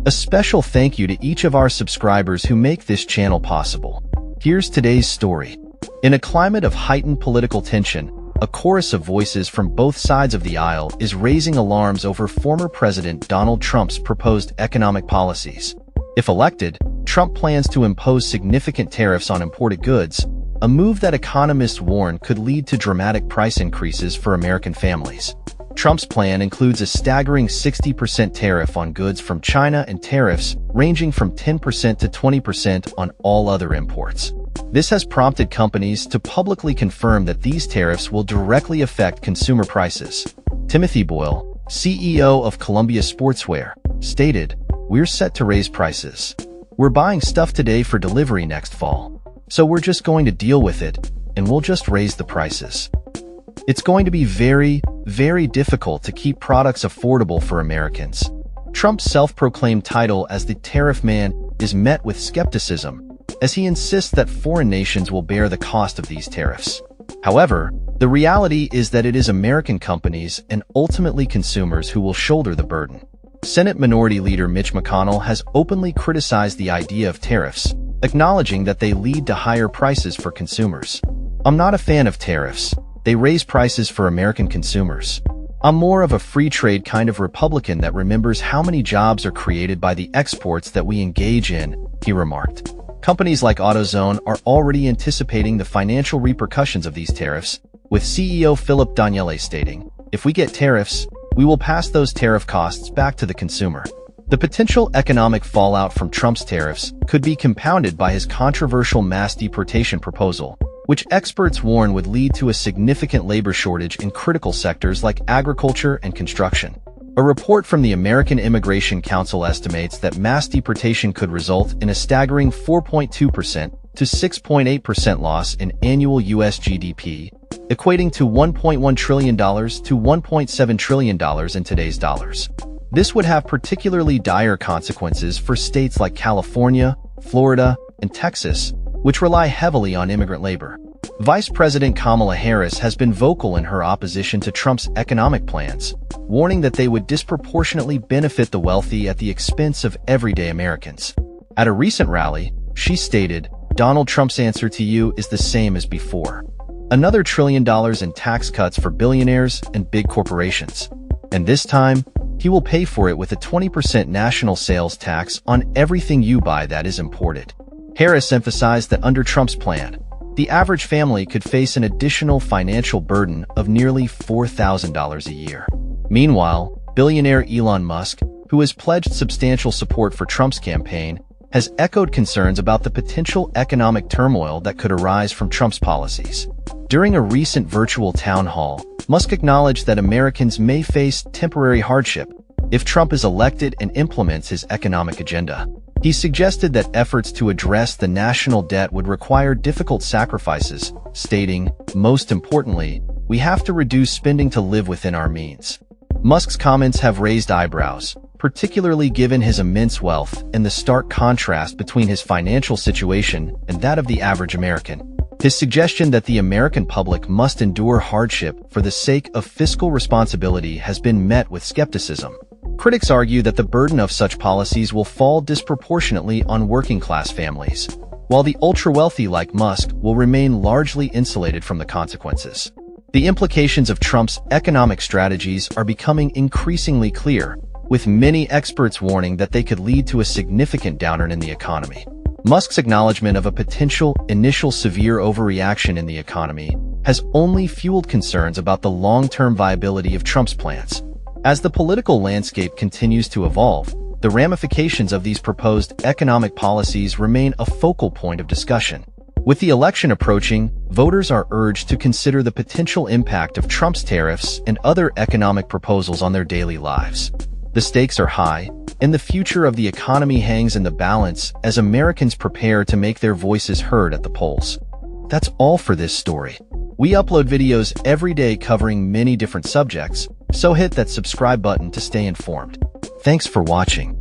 A special thank you to each of our subscribers who make this channel possible. Here's today's story. In a climate of heightened political tension, a chorus of voices from both sides of the aisle is raising alarms over former President Donald Trump's proposed economic policies. If elected, Trump plans to impose significant tariffs on imported goods, a move that economists warn could lead to dramatic price increases for American families. Trump's plan includes a staggering 60% tariff on goods from China and tariffs ranging from 10% to 20% on all other imports. This has prompted companies to publicly confirm that these tariffs will directly affect consumer prices. Timothy Boyle, CEO of Columbia Sportswear, stated, "We're set to raise prices. We're buying stuff today for delivery next fall. So we're just going to deal with it, and we'll just raise the prices." It's going to be very difficult to keep products affordable for Americans. Trump's self-proclaimed title as the Tariff Man is met with skepticism, as he insists that foreign nations will bear the cost of these tariffs. However, the reality is that it is American companies and ultimately consumers who will shoulder the burden. Senate Minority Leader Mitch McConnell has openly criticized the idea of tariffs, acknowledging that they lead to higher prices for consumers. "I'm not a fan of tariffs. They raise prices for American consumers. I'm more of a free trade kind of Republican that remembers how many jobs are created by the exports that we engage in," he remarked. Companies like AutoZone are already anticipating the financial repercussions of these tariffs, with CEO Philip Daniele stating, "If we get tariffs, we will pass those tariff costs back to the consumer." The potential economic fallout from Trump's tariffs could be compounded by his controversial mass deportation proposal, which experts warn would lead to a significant labor shortage in critical sectors like agriculture and construction. A report from the American Immigration Council estimates that mass deportation could result in a staggering 4.2% to 6.8% loss in annual U.S. GDP, equating to $1.1 trillion to $1.7 trillion in today's dollars. This would have particularly dire consequences for states like California, Florida, and Texas, which rely heavily on immigrant labor. Vice President Kamala Harris has been vocal in her opposition to Trump's economic plans, warning that they would disproportionately benefit the wealthy at the expense of everyday Americans. At a recent rally, she stated, "Donald Trump's answer to you is the same as before. Another $1 trillion in tax cuts for billionaires and big corporations. And this time, he will pay for it with a 20% national sales tax on everything you buy that is imported." Harris emphasized that under Trump's plan, the average family could face an additional financial burden of nearly $4,000 a year. Meanwhile, billionaire Elon Musk, who has pledged substantial support for Trump's campaign, has echoed concerns about the potential economic turmoil that could arise from Trump's policies. During a recent virtual town hall, Musk acknowledged that Americans may face temporary hardship if Trump is elected and implements his economic agenda. He suggested that efforts to address the national debt would require difficult sacrifices, stating, "Most importantly, we have to reduce spending to live within our means." Musk's comments have raised eyebrows, particularly given his immense wealth and the stark contrast between his financial situation and that of the average American. His suggestion that the American public must endure hardship for the sake of fiscal responsibility has been met with skepticism. Critics argue that the burden of such policies will fall disproportionately on working-class families, while the ultra-wealthy like Musk will remain largely insulated from the consequences. The implications of Trump's economic strategies are becoming increasingly clear, with many experts warning that they could lead to a significant downturn in the economy. Musk's acknowledgement of a potential initial severe overreaction in the economy has only fueled concerns about the long-term viability of Trump's plans. As the political landscape continues to evolve, the ramifications of these proposed economic policies remain a focal point of discussion. With the election approaching, voters are urged to consider the potential impact of Trump's tariffs and other economic proposals on their daily lives. The stakes are high, and the future of the economy hangs in the balance as Americans prepare to make their voices heard at the polls. That's all for this story. We upload videos every day covering many different subjects, so hit that subscribe button to stay informed. Thanks for watching.